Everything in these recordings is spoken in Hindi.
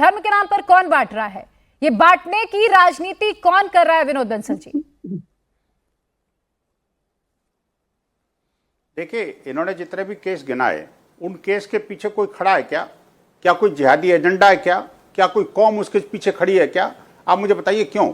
धर्म के नाम पर कौन बांट रहा है? ये बांटने की राजनीति कौन कर रहा है विनोद बंसल जी? देखिए, इन्होंने जितने भी केस गिनाए, उन केस के पीछे कोई खड़ा है क्या? क्या कोई जिहादी एजेंडा है क्या? क्या कोई कौम उसके पीछे खड़ी है क्या? आप मुझे बताइए क्यों?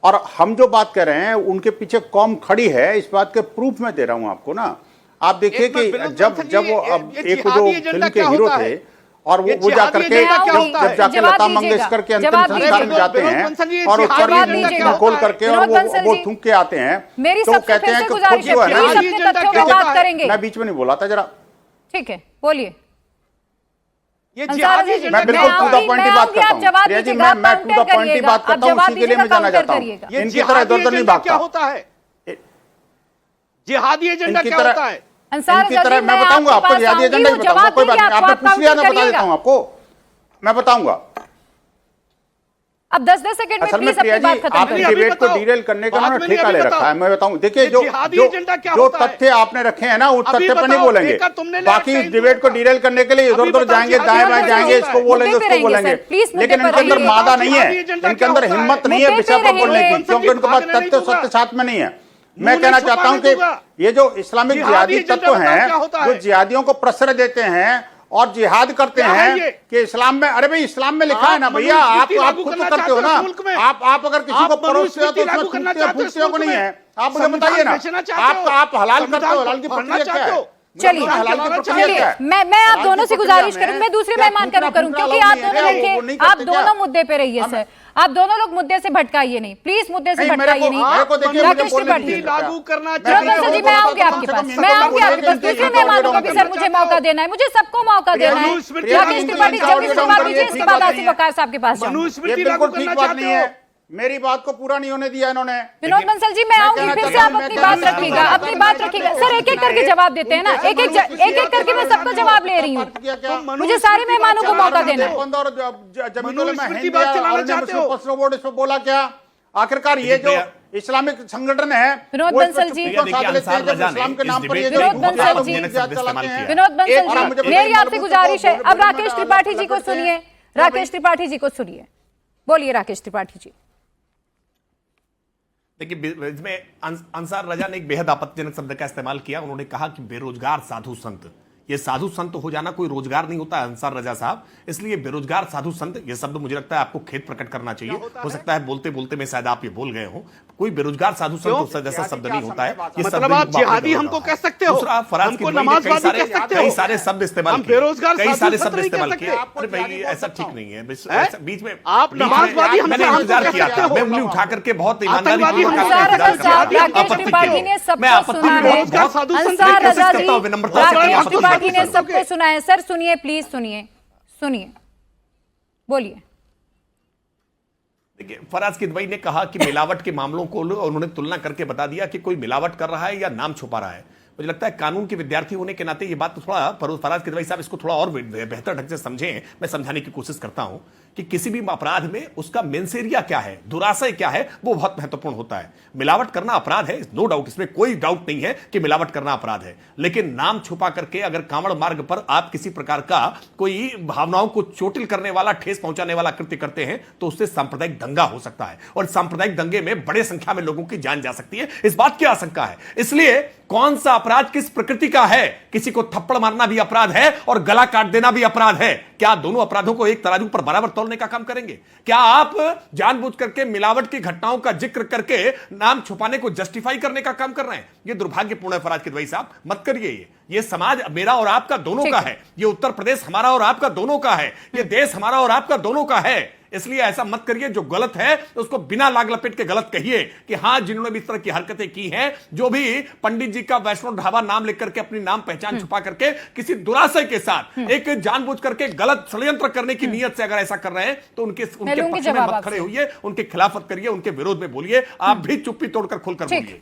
और हम जो बात कर रहे हैं उनके पीछे कौम खड़ी है, इस बात के प्रूफ मैं दे रहा हूं आपको ना। आप देखिए कि जब वो अब एक जो फिल्म के हीरो थे और वो जाकर के जब जाके लता मंगेशकर के अंतिम संस्कार में जाते हैं और वो खोल करके और वो थूक के आते हैं, तो वो कहते हैं कि खुद जो है ना, मैं बीच में नहीं बोला था, जरा ठीक है बोलिए। मैं बिल्कुल टू द पॉइंट ही बात करता हूँ प्रिया जी, मैं टू द पॉइंट ही बात करता हूँ, उसी के लिए मैं जाना चाहता हूँ। इनकी तरह इधर उधर नहीं भागता। होता है जिहादी एजेंडा क्या होता है? इनकी तरह मैं बताऊंगा आपको, जिहादी एजेंडा ही बताऊंगा, कोई बात नहीं, आपने पूछ लिया, मैं बता देता हूँ आपको, मैं बताऊंगा। अब 10-10 सेकंड में प्लीज अपनी बात खत्म करिए। आपने डिबेट को डिरेल करने का ना ठेका ले रखा है, मैं बताऊं। देखिए, जो तथ्य आपने रखे हैं ना, उस तथ्य पर नहीं बोलेंगे, बाकी डिबेट को डिरेल करने के लिए इधर उधर जाएंगे, दाएं बाएं जाएंगे, इसको बोलेंगे उसको बोलेंगे, लेकिन इनके अंदर मादा नहीं है, इनके अंदर हिम्मत नहीं है विषय पर बोलने की, क्योंकि उनके पास तथ्य सत्य साथ में नहीं है। मैं कहना चाहता हूं कि ये जो इस्लामिक जिहादी तत्व हैं, जो जिहादियों को प्रश्रय देते हैं और जिहाद करते हैं कि इस्लाम में, अरे भाई इस्लाम में लिखा है ना भैया, आप खुद तो करते हो ना, आप अगर किसी को परोसते हो तो उसमें फूकते हो को नहीं है, आप मुझे बताइए ना, आप हलाल करते हो, हलाल की प्रक्रिया क्या है? चलिए मैं आप दोनों से गुजारिश करूं, मैं दूसरे मेहमान का रुख करूं, क्योंकि आप दोनों लड़के आप दोनों मुद्दे पे रहिए सर, आप दोनों लोग मुद्दे से भटकाइए नहीं, प्लीज मुद्दे से भटकाइए नहीं। राकेश त्रिपाठी लागू करना जी, मैं आऊंगी आपके पास, मैं आऊंगी आपके पास, दूसरे मेहमानों को भी सर मुझे मौका देना है, मुझे सबको मौका देना है। राकेश त्रिपाठी जल्दी से बात कीजिए, इसके बाद आसिफ वकार साहब के पास जाऊंगी। मेरी बात को पूरा नहीं होने दिया इन्होंने। विनोद बंसल जी, मैं आऊंगी, फिर से आप अपनी बात रखिएगा, अपनी बात रखिएगा सर, एक एक करके जवाब देते हैं ना, एक एक करके मैं सबका जवाब ले रही हूँ, मुझे सारे मेहमानों को मौका देना है। बोला क्या आखिरकार ये जो इस्लामिक संगठन है विनोद बंसल जी, इस्लाम के नाम पर ये विनोद बंसल जी, मेरी आपसे गुजारिश है, अब राकेश त्रिपाठी जी को सुनिए, राकेश त्रिपाठी जी को सुनिए, बोलिए राकेश त्रिपाठी जी। देखिए, इसमें अंसार रजा ने एक बेहद आपत्तिजनक शब्द का इस्तेमाल किया। उन्होंने कहा कि बेरोजगार साधु संत, ये साधु संत हो जाना कोई रोजगार नहीं होता है अंसार रजा साहब, इसलिए बेरोजगार साधु संत ये शब्द मुझे लगता है आपको खेद प्रकट करना चाहिए। हो सकता है बोलते बोलते में शायद आप ये भूल गए हो, कोई बेरोजगार साधु संत जैसा शब्द नहीं होता है। ये मतलब आप जिहादी हमको कह सकते हो, दूसरा फराज की कई सारे शब्द इस्तेमाल किए, कई सारे शब्द इस्तेमाल किए। अरे भाई ऐसा ठीक नहीं है, बीच में आप नमाजवादी, मैंने इंतजार किया था, मैं उंगली उठा करके बहुत ईमानदारी राकेश त्रिपाठी ने सबको सुना है सर, सुनिए प्लीज, सुनिए बोलिए। देखिए, फराज किदवई ने कहा कि मिलावट के मामलों को उन्होंने तुलना करके बता दिया कि कोई मिलावट कर रहा है या नाम छुपा रहा है। मुझे लगता है कानून के विद्यार्थी होने के नाते ये बात तो थोड़ा फराज किदवई साहब इसको थोड़ा और बेहतर ढंग से समझें। मैं समझाने की कोशिश करता हूं कि किसी भी अपराध में उसका मेंसेरिया क्या है, दुराशय क्या है, वो बहुत महत्वपूर्ण होता है। मिलावट करना अपराध है, नो डाउट, इसमें कोई डाउट नहीं है कि मिलावट करना अपराध है, लेकिन नाम छुपा करके अगर कांवड़ मार्ग पर आप किसी प्रकार का कोई भावनाओं को चोटिल करने वाला, ठेस पहुंचाने वाला कृत्य करते हैं तो उससे सांप्रदायिक दंगा हो सकता है, और सांप्रदायिक दंगे में बड़े संख्या में लोगों की जान जा सकती है, इस बात की आशंका है। इसलिए कौन सा अपराध किस प्रकृति का है, किसी को थप्पड़ मारना भी अपराध है और गला काट देना भी अपराध है। क्या दोनों अपराधों को एक तराजू पर बराबर तौलने का काम करेंगे? क्या आप जानबूझ करके मिलावट की घटनाओं का जिक्र करके नाम छुपाने को जस्टिफाई करने का काम कर रहे हैं? यह दुर्भाग्यपूर्ण है फराज किदवई साहब, मत करिए। ये समाज मेरा और आपका दोनों का है, ये उत्तर प्रदेश हमारा और आपका दोनों का है, ये देश हमारा और आपका दोनों का है। इसलिए ऐसा मत करिए, जो गलत है उसको बिना लाग लपेट के गलत कहिए कि हां, जिन्होंने भी इस तरह की हरकतें की हैं, जो भी पंडित जी का वैष्णो ढाबा नाम लिख करके अपनी नाम पहचान छुपा करके किसी दुराशय के साथ एक जानबूझ करके गलत षड्यंत्र करने की नीयत से अगर ऐसा कर रहे हैं तो उनके पक्ष में मत खड़े होइए, उनके खिलाफत करिए, उनके विरोध में बोलिए, आप भी चुप्पी तोड़कर खुलकर बोलिए।